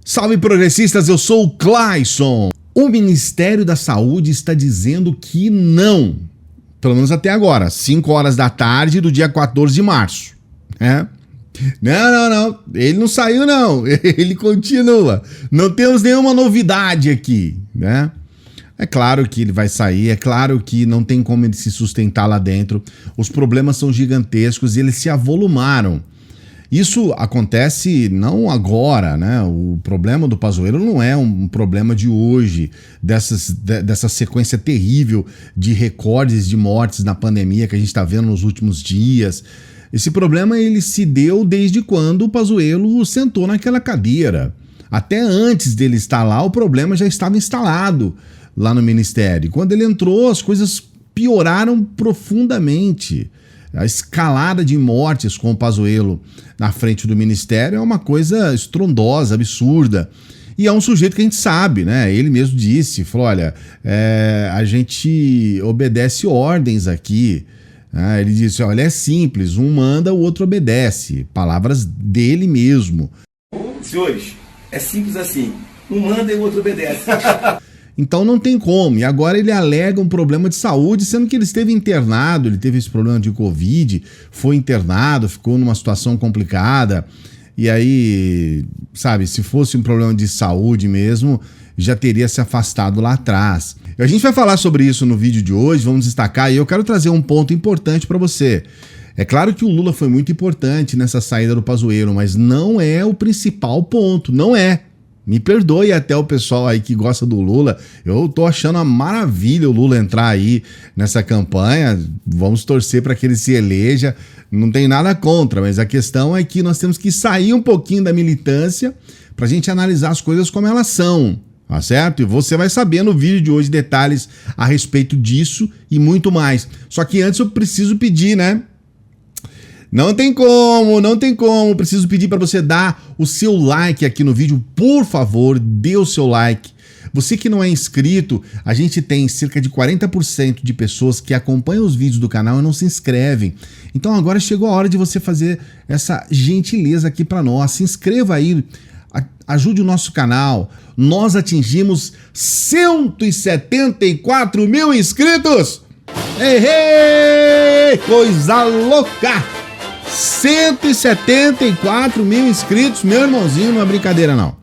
Salve progressistas, eu sou o Clayson. O Ministério da Saúde está dizendo que não, pelo menos até agora, 5 horas da tarde do dia 14 de março. Não, ele não saiu não, ele continua. Não temos nenhuma novidade aqui, né? É claro que ele vai sair, é claro que não tem como ele se sustentar lá dentro. Os problemas são gigantescos e eles se avolumaram. Isso acontece não agora, né? O problema do Pazuello não é um problema de hoje, dessa sequência terrível de recordes de mortes na pandemia que a gente está vendo nos últimos dias. Esse problema ele se deu desde quando o Pazuello sentou naquela cadeira. Até antes dele estar lá, o problema já estava instalado lá no Ministério. Quando ele entrou, as coisas pioraram profundamente. A escalada de mortes com o Pazuello na frente do Ministério é uma coisa estrondosa, absurda. E é um sujeito que a gente sabe, né? Ele mesmo disse, falou, olha, a gente obedece ordens aqui. Ele disse, olha, é simples, um manda, o outro obedece. Palavras dele mesmo. Senhores, é simples assim, um manda e o outro obedece. Então não tem como. E agora ele alega um problema de saúde, sendo que ele esteve internado, ele teve esse problema de Covid, foi internado, ficou numa situação complicada. E aí, sabe, se fosse um problema de saúde mesmo, já teria se afastado lá atrás. E a gente vai falar sobre isso no vídeo de hoje, vamos destacar, e eu quero trazer um ponto importante para você. É claro que o Lula foi muito importante nessa saída do Pazuello, mas não é o principal ponto, não é. Me perdoe até o pessoal aí que gosta do Lula, eu tô achando uma maravilha o Lula entrar aí nessa campanha, vamos torcer para que ele se eleja, não tem nada contra, mas a questão é que nós temos que sair um pouquinho da militância pra gente analisar as coisas como elas são, tá certo? E você vai saber no vídeo de hoje detalhes a respeito disso e muito mais. Só que antes eu preciso pedir, né? Não tem como, preciso pedir para você dar o seu like aqui no vídeo, por favor, dê o seu like. Você que não é inscrito, a gente tem cerca de 40% de pessoas que acompanham os vídeos do canal e não se inscrevem. Então agora chegou a hora de você fazer essa gentileza aqui para nós, se inscreva aí, ajude o nosso canal. Nós atingimos 174 mil inscritos! Ei, coisa louca! 174 mil inscritos, meu irmãozinho, não é brincadeira não.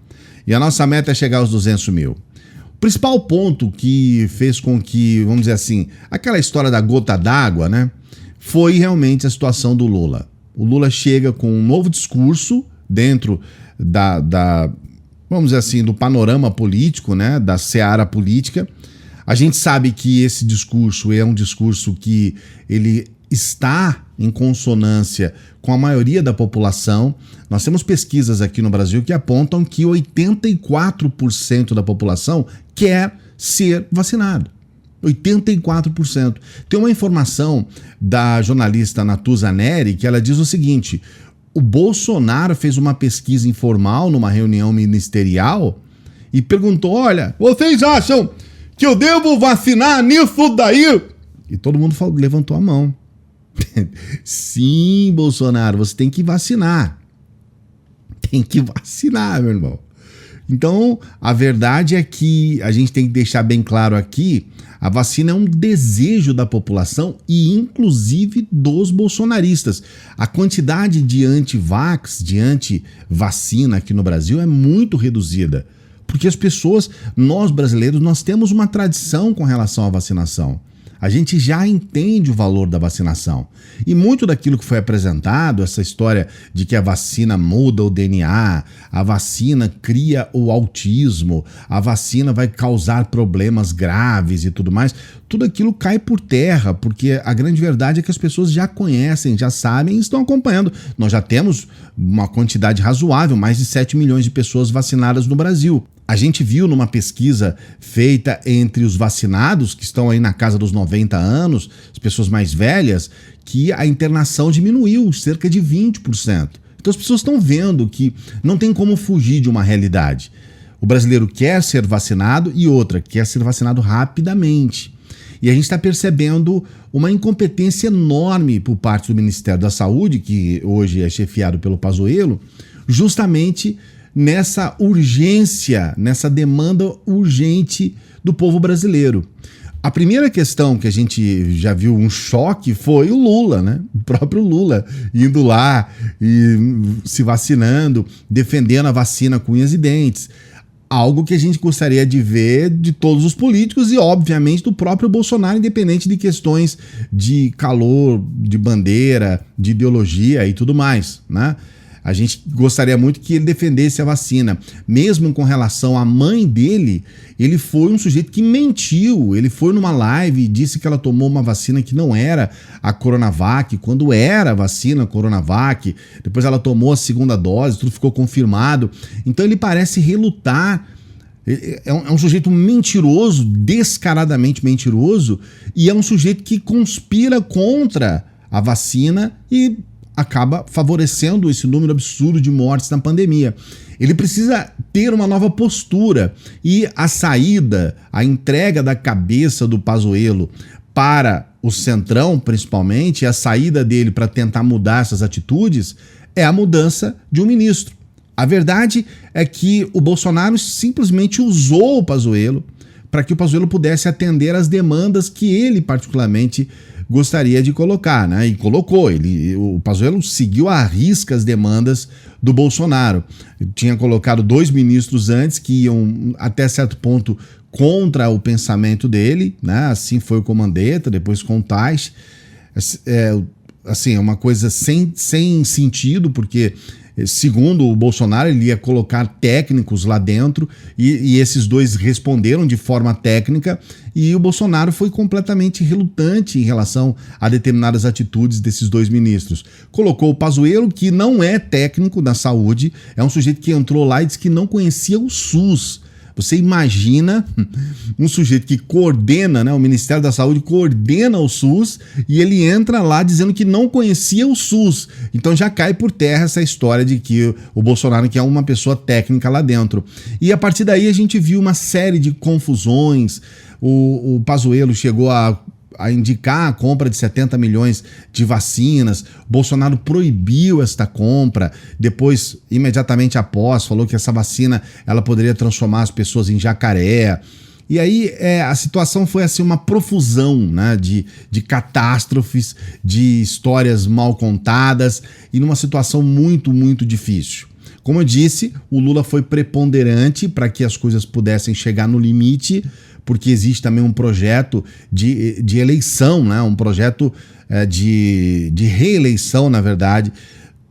E a nossa meta é chegar aos 200 mil. O principal ponto que fez com que, vamos dizer assim, aquela história da gota d'água, né, foi realmente a situação do Lula. O Lula chega com um novo discurso dentro vamos dizer assim, do panorama político, né, da seara política. A gente sabe que esse discurso é um discurso que ele está em consonância com a maioria da população. Nós temos pesquisas aqui no Brasil que apontam que 84% da população quer ser vacinado. 84%. Tem uma informação da jornalista Natuza Neri que ela diz o seguinte: o Bolsonaro fez uma pesquisa informal numa reunião ministerial e perguntou, olha, vocês acham que eu devo vacinar nisso daí? E todo mundo levantou a mão. Sim, Bolsonaro, você tem que vacinar. Tem que vacinar, meu irmão. Então, a verdade é que a gente tem que deixar bem claro aqui, a vacina é um desejo da população e inclusive dos bolsonaristas. A quantidade de anti-vax, de anti-vacina aqui no Brasil é muito reduzida. Porque as pessoas, nós brasileiros, nós temos uma tradição com relação à vacinação. A gente já entende o valor da vacinação. E muito daquilo que foi apresentado, essa história de que a vacina muda o DNA, a vacina cria o autismo, a vacina vai causar problemas graves e tudo mais, tudo aquilo cai por terra, porque a grande verdade é que as pessoas já conhecem, já sabem e estão acompanhando. Nós já temos uma quantidade razoável, mais de 7 milhões de pessoas vacinadas no Brasil. A gente viu numa pesquisa feita entre os vacinados, que estão aí na casa dos 90 anos, as pessoas mais velhas, que a internação diminuiu cerca de 20%. Então as pessoas estão vendo que não tem como fugir de uma realidade. O brasileiro quer ser vacinado e outra, quer ser vacinado rapidamente. E a gente está percebendo uma incompetência enorme por parte do Ministério da Saúde, que hoje é chefiado pelo Pazuello, justamente nessa urgência, nessa demanda urgente do povo brasileiro. A primeira questão que a gente já viu um choque foi o Lula, né? O próprio Lula indo lá e se vacinando, defendendo a vacina com unhas e dentes. Algo que a gente gostaria de ver de todos os políticos e, obviamente, do próprio Bolsonaro, independente de questões de calor, de bandeira, de ideologia e tudo mais, né? A gente gostaria muito que ele defendesse a vacina. Mesmo com relação à mãe dele, ele foi um sujeito que mentiu. Ele foi numa live e disse que ela tomou uma vacina que não era a Coronavac, quando era a vacina Coronavac. Depois ela tomou a segunda dose, tudo ficou confirmado. Então ele parece relutar. É um sujeito mentiroso, descaradamente mentiroso, e é um sujeito que conspira contra a vacina e acaba favorecendo esse número absurdo de mortes na pandemia. Ele precisa ter uma nova postura e a saída, a entrega da cabeça do Pazuello para o Centrão, principalmente, a saída dele para tentar mudar essas atitudes é a mudança de um ministro. A verdade é que o Bolsonaro simplesmente usou o Pazuello para que o Pazuello pudesse atender às demandas que ele particularmente gostaria de colocar, né? E colocou. O Pazuello seguiu à risca as demandas do Bolsonaro. Ele tinha colocado 2 ministros antes que iam até certo ponto contra o pensamento dele, né? Assim foi com o Mandetta, depois com o Tais. É uma coisa sem sentido, porque segundo o Bolsonaro, ele ia colocar técnicos lá dentro e esses 2 responderam de forma técnica e o Bolsonaro foi completamente relutante em relação a determinadas atitudes desses 2 ministros. Colocou o Pazuello, que não é técnico da saúde, é um sujeito que entrou lá e disse que não conhecia o SUS. Você imagina um sujeito que coordena, né, o Ministério da Saúde coordena o SUS e ele entra lá dizendo que não conhecia o SUS. Então já cai por terra essa história de que o Bolsonaro que é uma pessoa técnica lá dentro. E a partir daí a gente viu uma série de confusões. O Pazuello chegou a indicar a compra de 70 milhões de vacinas. Bolsonaro proibiu esta compra. Depois, imediatamente após, falou que essa vacina ela poderia transformar as pessoas em jacaré. E aí a situação foi assim uma profusão, né, de catástrofes, de histórias mal contadas e numa situação muito, muito difícil. Como eu disse, o Lula foi preponderante para que as coisas pudessem chegar no limite, porque existe também um projeto de eleição, né? Um projeto de reeleição, na verdade,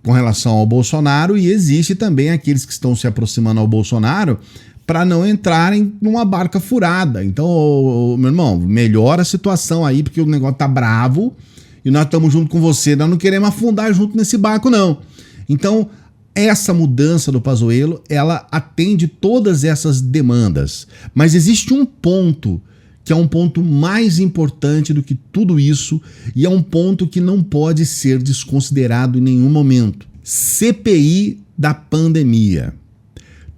com relação ao Bolsonaro, e existe também aqueles que estão se aproximando ao Bolsonaro para não entrarem numa barca furada. Então, meu irmão, melhora a situação aí, porque o negócio tá bravo e nós estamos junto com você, nós não queremos afundar junto nesse barco, não. Então, essa mudança do Pazuello, ela atende todas essas demandas. Mas existe um ponto que é um ponto mais importante do que tudo isso e é um ponto que não pode ser desconsiderado em nenhum momento. CPI da pandemia.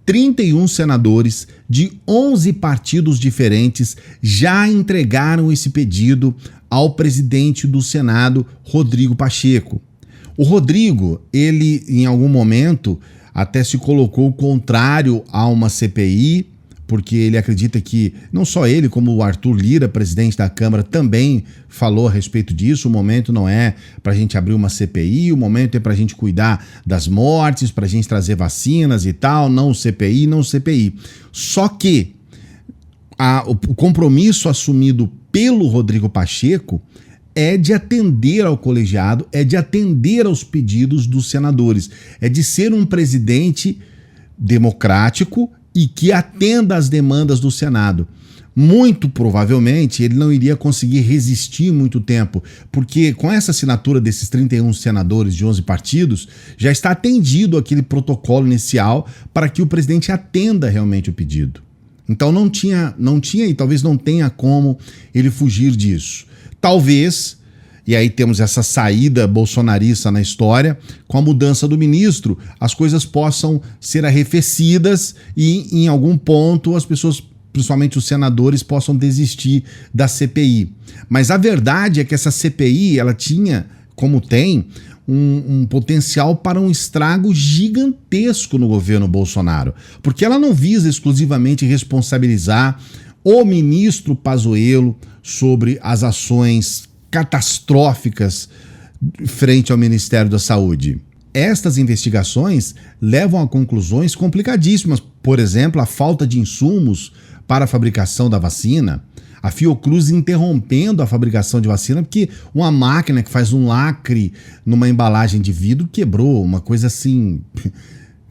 31 senadores de 11 partidos diferentes já entregaram esse pedido ao presidente do Senado, Rodrigo Pacheco. O Rodrigo, ele em algum momento até se colocou contrário a uma CPI, porque ele acredita que, não só ele, como o Arthur Lira, presidente da Câmara, também falou a respeito disso. O momento não é para a gente abrir uma CPI, o momento é para a gente cuidar das mortes, para a gente trazer vacinas e tal, não CPI, não CPI. Só que o compromisso assumido pelo Rodrigo Pacheco é de atender ao colegiado, é de atender aos pedidos dos senadores, é de ser um presidente democrático e que atenda às demandas do Senado. Muito provavelmente ele não iria conseguir resistir muito tempo, porque com essa assinatura desses 31 senadores de 11 partidos, já está atendido aquele protocolo inicial para que o presidente atenda realmente o pedido. Então não tinha e talvez não tenha como ele fugir disso. Talvez, e aí temos essa saída bolsonarista na história, com a mudança do ministro, as coisas possam ser arrefecidas e em algum ponto as pessoas, principalmente os senadores, possam desistir da CPI. Mas a verdade é que essa CPI, ela tinha como tem, um potencial para um estrago gigantesco no governo Bolsonaro, porque ela não visa exclusivamente responsabilizar o ministro Pazuello sobre as ações catastróficas frente ao Ministério da Saúde. Estas investigações levam a conclusões complicadíssimas, por exemplo, a falta de insumos para a fabricação da vacina, a Fiocruz interrompendo a fabricação de vacina porque uma máquina que faz um lacre numa embalagem de vidro quebrou, uma coisa assim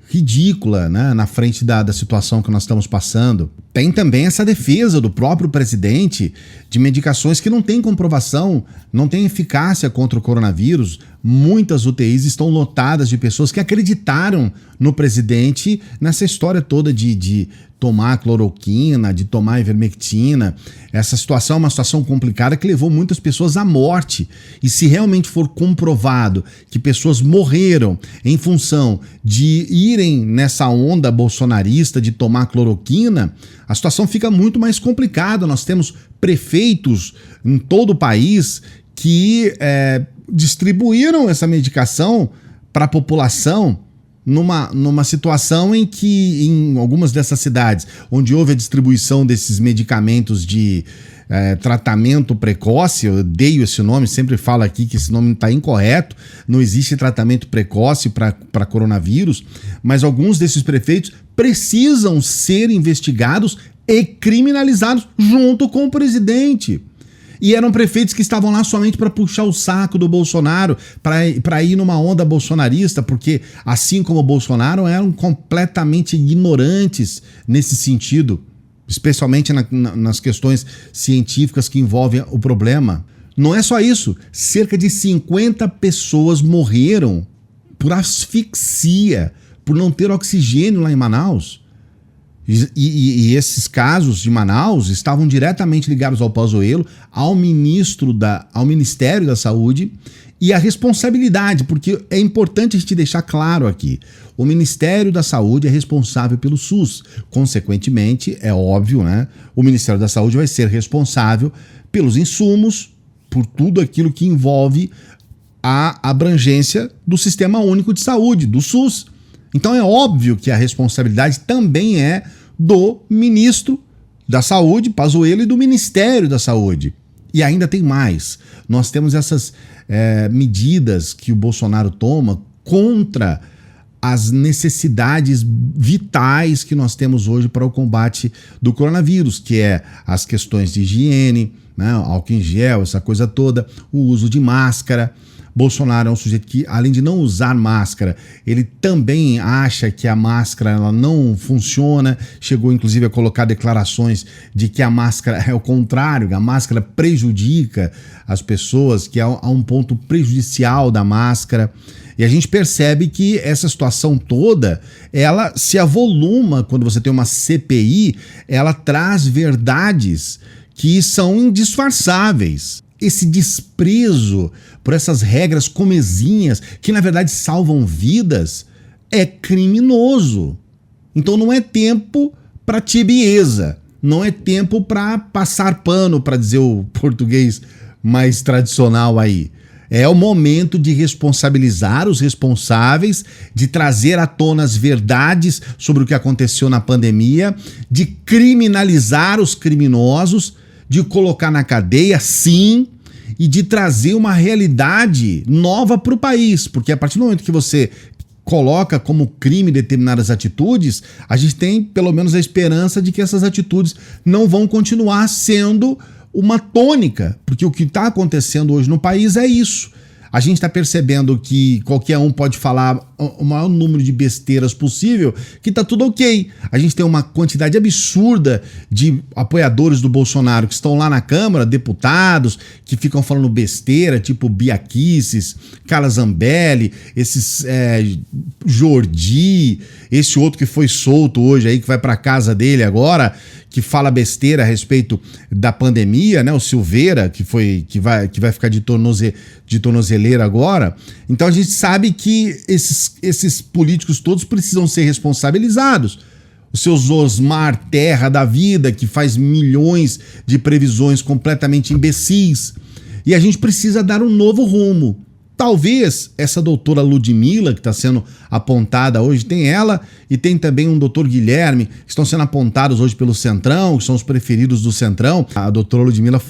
ridícula, né, na frente da situação que nós estamos passando. Tem também essa defesa do próprio presidente de medicações que não têm comprovação, não têm eficácia contra o coronavírus. Muitas UTIs estão lotadas de pessoas que acreditaram no presidente nessa história toda de tomar cloroquina, de tomar ivermectina. Essa situação é uma situação complicada que levou muitas pessoas à morte. E se realmente for comprovado que pessoas morreram em função de irem nessa onda bolsonarista de tomar cloroquina, a situação fica muito mais complicada. Nós temos prefeitos em todo o país que distribuíram essa medicação para a população numa situação em que, em algumas dessas cidades, onde houve a distribuição desses medicamentos de tratamento precoce, eu odeio esse nome, sempre falo aqui que esse nome está incorreto, não existe tratamento precoce para coronavírus, mas alguns desses prefeitos precisam ser investigados e criminalizados junto com o presidente. E eram prefeitos que estavam lá somente para puxar o saco do Bolsonaro, para ir numa onda bolsonarista, porque, assim como o Bolsonaro, eram completamente ignorantes nesse sentido, especialmente nas questões científicas que envolvem o problema. Não é só isso, cerca de 50 pessoas morreram por asfixia, por não ter oxigênio lá em Manaus. E esses casos de Manaus estavam diretamente ligados ao Pazuello, ao Ministério da Saúde e à responsabilidade, porque é importante a gente deixar claro aqui, o Ministério da Saúde é responsável pelo SUS, consequentemente, é óbvio, né? O Ministério da Saúde vai ser responsável pelos insumos, por tudo aquilo que envolve a abrangência do Sistema Único de Saúde, do SUS. Então é óbvio que a responsabilidade também é do ministro da Saúde, Pazuello, e do Ministério da Saúde. E ainda tem mais. Nós temos essas medidas que o Bolsonaro toma contra as necessidades vitais que nós temos hoje para o combate do coronavírus, que é as questões de higiene, né, álcool em gel, essa coisa toda, o uso de máscara. Bolsonaro é um sujeito que, além de não usar máscara, ele também acha que a máscara ela não funciona, chegou inclusive a colocar declarações de que a máscara é o contrário, que a máscara prejudica as pessoas, que há um ponto prejudicial da máscara. E a gente percebe que essa situação toda, ela se avoluma quando você tem uma CPI, ela traz verdades que são indisfarçáveis. Esse desprezo por essas regras comezinhas, que na verdade salvam vidas, é criminoso. Então não é tempo para tibieza, não é tempo para passar pano, para dizer o português mais tradicional aí. É o momento de responsabilizar os responsáveis, de trazer à tona as verdades sobre o que aconteceu na pandemia, de criminalizar os criminosos, de colocar na cadeia, sim, e de trazer uma realidade nova para o país, porque a partir do momento que você coloca como crime determinadas atitudes, a gente tem pelo menos a esperança de que essas atitudes não vão continuar sendo uma tônica, porque o que está acontecendo hoje no país é isso. A gente está percebendo que qualquer um pode falar o maior número de besteiras possível, que tá tudo ok. A gente tem uma quantidade absurda de apoiadores do Bolsonaro que estão lá na Câmara, deputados, que ficam falando besteira, tipo Bia Kicis, Carla Zambelli, esses Jordi, esse outro que foi solto hoje aí, que vai para casa dele agora, que fala besteira a respeito da pandemia, né? O Silveira, que vai ficar de tornozeleira agora. Então a gente sabe que esses políticos todos precisam ser responsabilizados. O seu Osmar Terra da vida, que faz milhões de previsões completamente imbecis. E a gente precisa dar um novo rumo. talvez essa doutora Ludmila, que está sendo apontada hoje, tem ela e tem também um doutor Guilherme, que estão sendo apontados hoje pelo Centrão, que são os preferidos do Centrão. A doutora Ludmila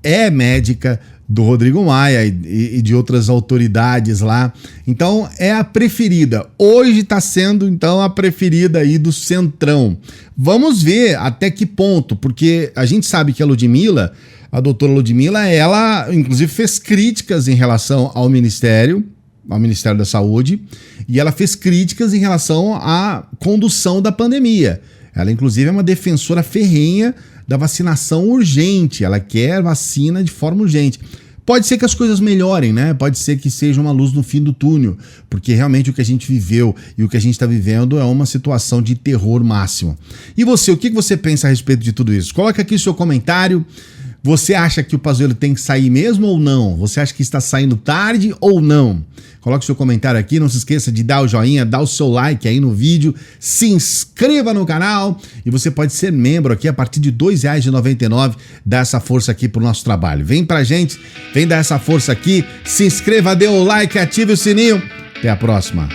é médica do Rodrigo Maia e de outras autoridades lá. Então, é a preferida. Hoje está sendo, então, a preferida aí do Centrão. Vamos ver até que ponto, porque a gente sabe que a doutora Ludmila, ela, inclusive, fez críticas em relação ao Ministério da Saúde, e ela fez críticas em relação à condução da pandemia. Ela, inclusive, é uma defensora ferrenha da vacinação urgente. Ela quer vacina de forma urgente. Pode ser que as coisas melhorem, né? Pode ser que seja uma luz no fim do túnel, porque realmente o que a gente viveu e o que a gente está vivendo é uma situação de terror máximo. E você, o que você pensa a respeito de tudo isso? Coloca aqui o seu comentário. Você acha que o Pazuello tem que sair mesmo ou não? Você acha que está saindo tarde ou não? Coloque seu comentário aqui, não se esqueça de dar o joinha, dar o seu like aí no vídeo, se inscreva no canal e você pode ser membro aqui a partir de R$ 2,99, dar essa força aqui pro nosso trabalho. Vem pra gente, vem dar essa força aqui, se inscreva, dê o like, ative o sininho. Até a próxima.